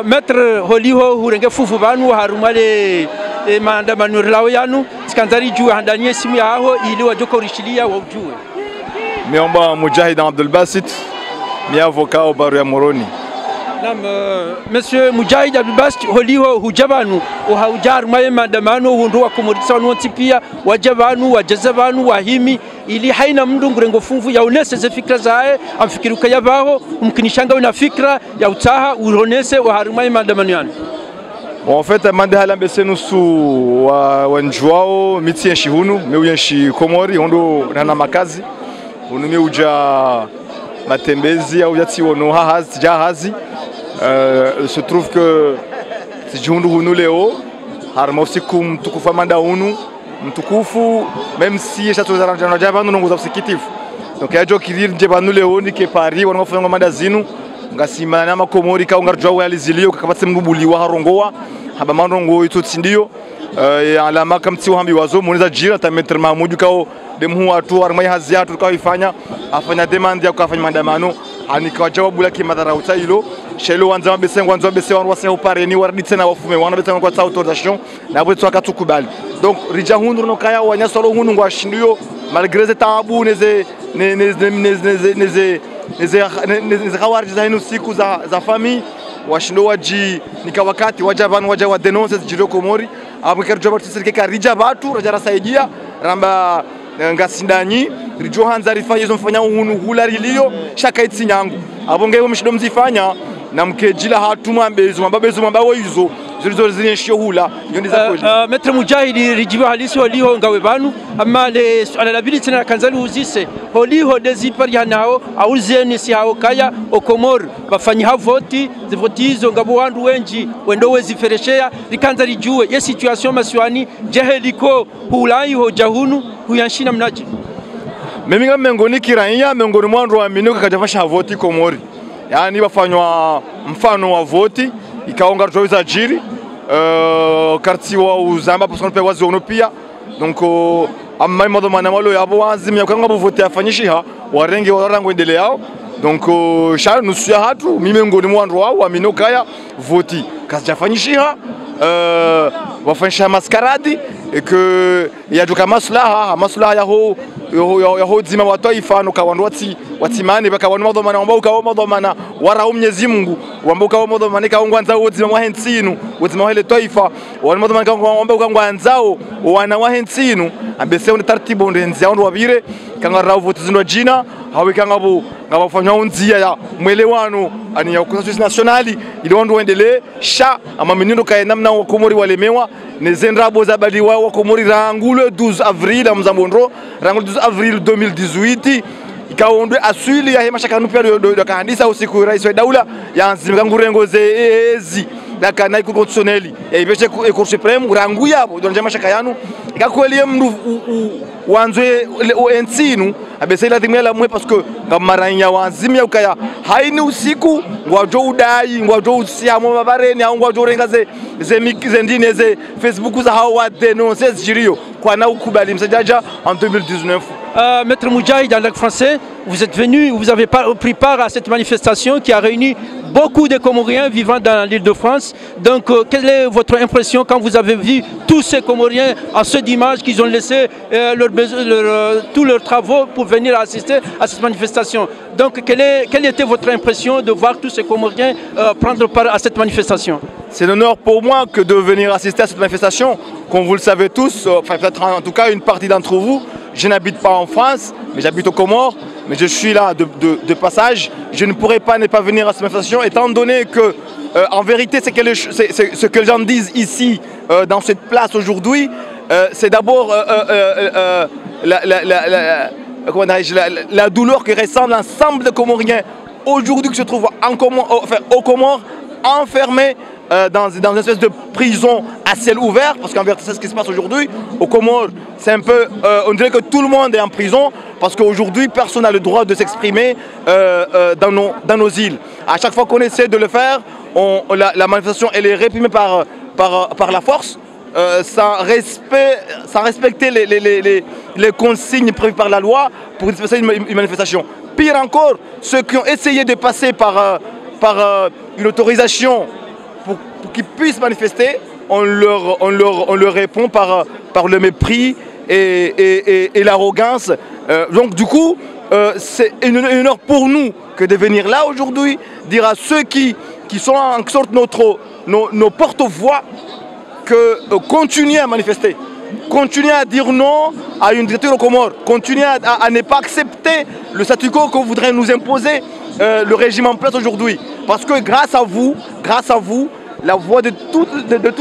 Maître holiho hurenge fufu banu harumale maandamano lao yanu sikanzari juu handanie simu yao ili wajoko urishilia wajue. Miomba Mujahid Abdul Basit, mi avocat au baru ya Moroni. Monsieur Mujahid Abdul Basit holiho hujabanu uhaujar maye maandamano hundu wa komorisa wanoti pia wajabanu wajazabanu wahimi ili haina mndu ngurengo funvu ya unese ze fikra zae amfikiruka yabaho umkinishanga una fikra ya utaha uronese wa harumaye maandamano yanu. Bon, en fait, mande halambese nusu wa njuao miti yenshi hunu meu yenshi Komori hondo nana makazi hunu meu uja matembezi au yati wono hahazi jahazi. Il se trouve que si hundu hunu leo harma usiku mtukufu manda hunu mtukufu même si chateau za jabanu nongo za usikitifu donc yajo kirir jabanu leo ni ke Paris wanafanya manda zinu ngasimana makomori ka ungarjwa yalizilio kakabatse mbubuliwa harongowa haba mandongo itotsindio alama kamti hambi wazo moniza jira ta mettre mamudu kao demhu atu armai haziatu ka ifanya afanya demand ya kufanya maandamano anika jawabu lake madhara utailo shelo wanza besengo wanza bese wanwase upareni waradi tena wafume wana bese kwa autorisation na bwetu akatukubali donc rija hundu no kaya wanya solo hundu ngwa shindio malgré ces tabu neze khawarij za hinu siku za famille washindo waji nika wakati wajaban waja wa denonce jiro Komori abukar jobar tsirke ka rija batu raja rasaidia ramba ngasindanyi rijo hanza rifanye zo mfanya hunu hulariliyo shaka itsinyangu abonge mshindo mzifanya na mkejila hatuma bezo mambawo izo zilizo zinyeshio hula yondiza kweli. Maître Mujahid rijibu halisi holiho ngawe banu amma le alalabili tena kanzali uzise holiho dezipari hanao auzeni si hao kaya okomor bafanyi havoti zivoti hizo ngabo wandu wenji wendo wezifereshea likanzali juwe ye situation maswani jeheliko hulai ho jahunu huyanshina mnaji mimi ngamengo kiranya mengoni mwandu wa minuka kajafasha voti Komori yani bafanywa mfano wa voti ikaonga rjoiza jiri karti wa uzamba parce qu'on peut wazi ono pia donc amma modo mana malo yabo wazi myakanga bo vote afanyishiha warenge warango endele yao donc sha nusu ya hatu mimi ngoni mwandu wao aminoka ya voti kasijafanyishiha wafanyisha maskaradi et que yajuka maslaha yaho dzima wataifa no kawandu watimane baka wanu modo mana wambauka modo mana wara Mwenyezi Mungu wambauka modo mana ka ngwanza wodzima wa hensinu wodzima hele taifa wanu modo mana wambauka ngwanzao wana wa hensinu ambese on tartibo ndenzi ndo wabire kanga rawo vote zindo jina hawe kanga bo ngabafanya unzia ya mwelewano ani ya consensus nationali ile ndo endele sha ama minindo ka namna wa Komori walemewa nezendrabo za bali wa Komori rangu le 12 avril à Mzambondro rangu le 12 avril 2018 ikaondwe asili ya hema shaka nupia do kahandisa usiku rais wa daula ya nzimika ngurengo zezi na kana ku constitutionnel e ibeshe cour supreme rangu yabo do njema shaka yanu ikakweli mndu wanzwe ensinu abese la timela mwe parce que ngamaranya wanzimya ukaya haini usiku ngwajo udai ngwajo usiamo babareni au ngwajo renga ze ndine ze Facebook za hao wa denoncer jirio kwa na ukubali msajaja en 2019. Maître Mujahid en langue français, vous êtes venu, vous avez pris part à cette manifestation qui a réuni beaucoup de Comoriens vivant dans l'île de France. Donc, quelle est votre impression quand vous avez vu tous ces Comoriens en ce dimanche qu'ils ont laissé tous leurs travaux pour venir assister à cette manifestation? Donc, quelle était votre impression de voir tous ces Comoriens prendre part à cette manifestation? C'est un honneur pour moi que de venir assister à cette manifestation. Comme vous le savez tous, enfin peut-être en tout cas une partie d'entre vous, je n'habite pas en France, mais j'habite aux Comores. Mais je suis là de passage. Je ne pourrais pas ne pas venir à cette manifestation, étant donné que, en vérité, ce que les gens disent ici, dans cette place aujourd'hui, c'est d'abord la douleur que ressent l'ensemble des Comoriens aujourd'hui qui se trouvent aux Comores, enfermés dans une espèce de prison à ciel ouvert, parce qu'en vérité c'est ce qui se passe aujourd'hui. Aux Comores, c'est un peu, on dirait que tout le monde est en prison, parce qu'aujourd'hui personne n'a le droit de s'exprimer dans nos îles. À chaque fois qu'on essaie de le faire, la manifestation elle est réprimée par la force, sans respecter les consignes prévues par la loi pour disperser une manifestation. Pire encore, ceux qui ont essayé de passer par une autorisation pour qu'ils puissent manifester, on leur répond par le mépris et l'arrogance. Donc du coup, c'est une honneur pour nous que de venir là aujourd'hui, dire à ceux qui sont en sorte nos porte-voix que continuez à manifester, continuez à dire non à une dictature aux Comores, continuez à ne pas accepter le statu quo que voudrait nous imposer le régime en place aujourd'hui. Parce que grâce à vous, la voix de tous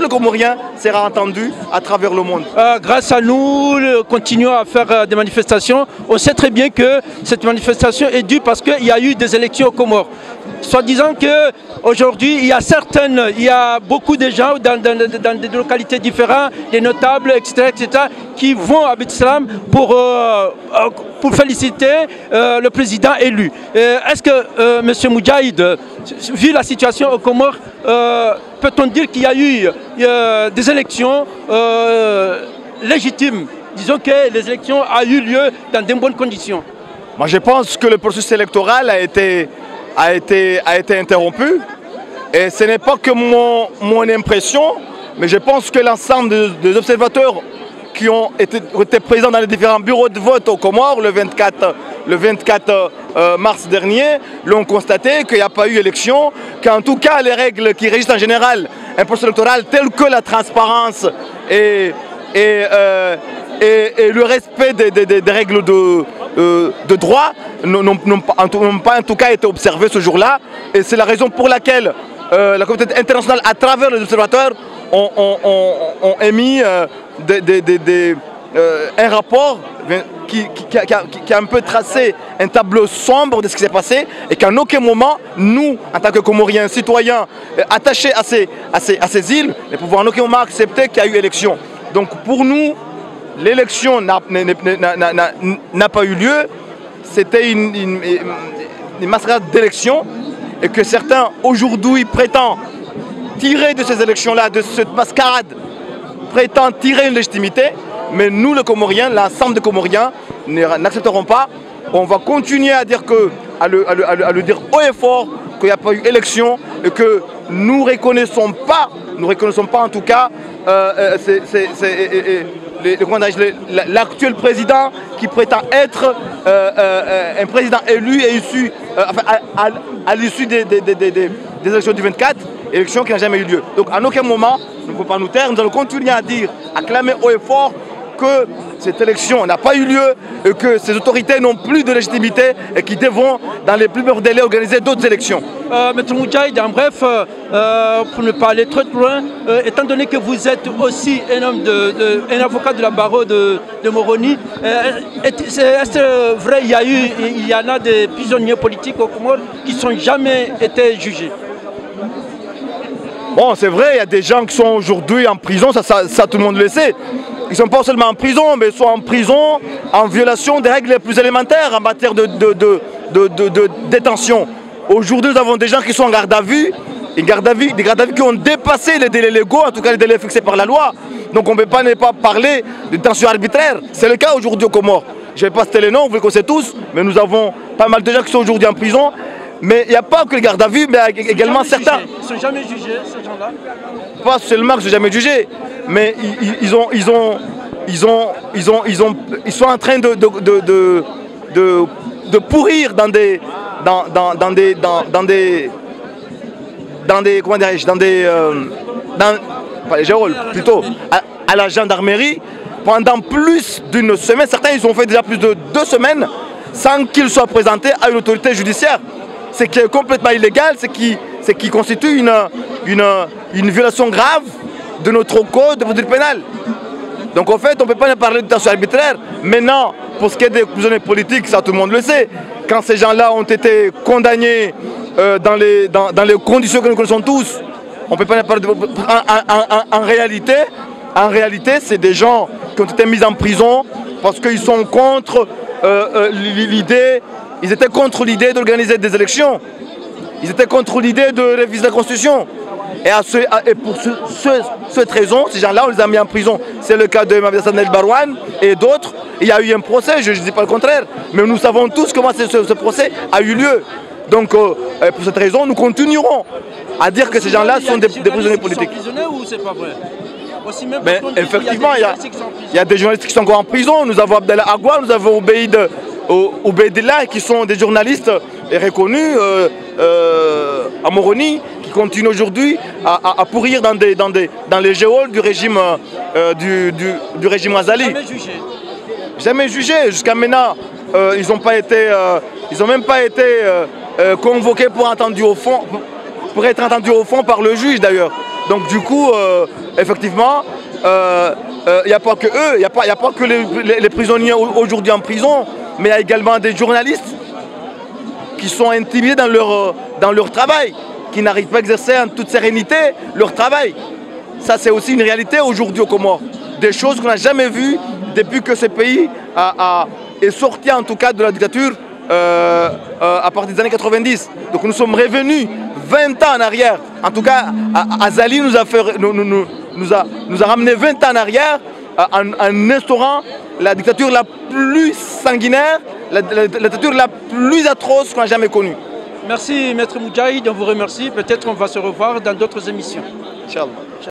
les Comoriens sera entendue à travers le monde. Grâce à nous, continuons à faire des manifestations. On sait très bien que cette manifestation est due parce qu'il y a eu des élections aux Comores. Soit disant qu'aujourd'hui, il y a beaucoup de gens dans des localités différentes, des notables, etc., qui vont à Bet-Salam pour féliciter le président élu. Est-ce que, M. Moudjahid, vu la situation aux Comores, peut-on dire qu'il y a eu des élections légitimes? Disons que les élections ont eu lieu dans de bonnes conditions. Moi, je pense que le processus électoral a été interrompu. Et ce n'est pas que mon impression, mais je pense que l'ensemble des observateurs qui ont été présents dans les différents bureaux de vote aux Comores le 24 mars dernier l'ont constaté qu'il n'y a pas eu élection, qu'en tout cas les règles qui régissent en général un processus électoral telles que la transparence et le respect des règles de droit n'ont pas en tout cas été observées ce jour-là. Et c'est la raison pour laquelle la communauté internationale, à travers les observateurs, ont émis un rapport qui a un peu tracé un tableau sombre de ce qui s'est passé et qu'en aucun moment, nous, en tant que Comoriens, citoyens attachés à ces îles, ne pouvons en aucun moment accepter qu'il y a eu élection. Donc pour nous, l'élection n'a pas eu lieu, c'était une mascarade d'élection et que certains aujourd'hui prétendent tirer de ces élections-là, de cette mascarade, prétendent tirer une légitimité, mais nous, les Comoriens, l'ensemble des Comoriens, n'accepterons pas. On va continuer à dire à le dire haut et fort qu'il n'y a pas eu élection et que nous ne reconnaissons pas en tout cas l'actuel président qui prétend être un président élu et issu à l'issue des élections du 24, élections qui n'ont jamais eu lieu. Donc à aucun moment, nous ne pouvons pas nous taire, nous allons continuer à dire, à clamer haut et fort que cette élection n'a pas eu lieu et que ces autorités n'ont plus de légitimité et qui devront, dans les plus brefs délais, organiser d'autres élections. Maître Moudjahid, en bref, pour ne pas aller trop loin, étant donné que vous êtes aussi un avocat de la barreau de Moroni, est-ce vrai il y en a des prisonniers politiques au Comores qui n'ont jamais été jugés? Bon, c'est vrai, il y a des gens qui sont aujourd'hui en prison, ça tout le monde le sait. Ils ne sont pas seulement en prison, mais ils sont en prison en violation des règles les plus élémentaires en matière de détention. Aujourd'hui, nous avons des gens qui sont en garde à vue, des gardes à vue qui ont dépassé les délais légaux, en tout cas les délais fixés par la loi. Donc on ne peut pas ne pas parler de détention arbitraire. C'est le cas aujourd'hui aux Comores. Je ne vais pas citer les noms, vous les connaissez tous, mais nous avons pas mal de gens qui sont aujourd'hui en prison. Mais il n'y a pas que les gardes à vue, mais également certains. Ils ne sont jamais jugés, ces gens-là? Pas seulement qu'ils ne sont jamais jugés, mais ils sont en train de pourrir à la gendarmerie pendant plus d'une semaine. Certains ils ont fait déjà plus de 2 semaines sans qu'ils soient présentés à une autorité judiciaire. Ce qui est complètement illégal, ce qui constitue une violation grave de notre code de procédure pénale. Donc en fait, on ne peut pas parler de détention arbitraire. Maintenant, pour ce qui est des prisonniers politiques, ça tout le monde le sait. Quand ces gens-là ont été condamnés dans les conditions que nous connaissons tous, on ne peut pas parler de... En réalité, c'est des gens qui ont été mis en prison parce qu'ils sont contre l'idée. Ils étaient contre l'idée d'organiser des élections. Ils étaient contre l'idée de réviser la Constitution. Et pour cette raison, ces gens-là, on les a mis en prison. C'est le cas de Mavia Sanel Barouane et d'autres. Il y a eu un procès, je ne dis pas le contraire. Mais nous savons tous comment ce procès a eu lieu. Donc pour cette raison, nous continuerons à dire que ces gens-là sont des prisonniers politiques. Ou c'est pas vrai? Mais effectivement, il y a des journalistes qui sont encore en prison. Nous avons Abdallah Agua, nous avons Obeidillah, qui sont des journalistes reconnus à Moroni, qui continuent aujourd'hui à pourrir dans les geôles du régime Azali. Jamais jugé. Jamais jugé. Jusqu'à maintenant, ils n'ont même pas été convoqués pour être entendus au fond par le juge d'ailleurs. Donc du coup, effectivement, il n'y a pas que eux, il n'y a pas que les prisonniers aujourd'hui en prison, mais il y a également des journalistes qui sont intimidés dans leur travail, qui n'arrivent pas à exercer en toute sérénité leur travail. Ça, c'est aussi une réalité aujourd'hui aux Comores. Des choses qu'on n'a jamais vues depuis que ce pays est sorti en tout cas de la dictature à partir des années 90. Donc nous sommes revenus 20 ans en arrière. En tout cas, Azali nous a ramené 20 ans en arrière en instaurant la dictature la plus sanguinaire, la dictature la plus atroce qu'on a jamais connue. Merci Maître Moudjahid, on vous remercie. Peut-être on va se revoir dans d'autres émissions. Inch'Allah.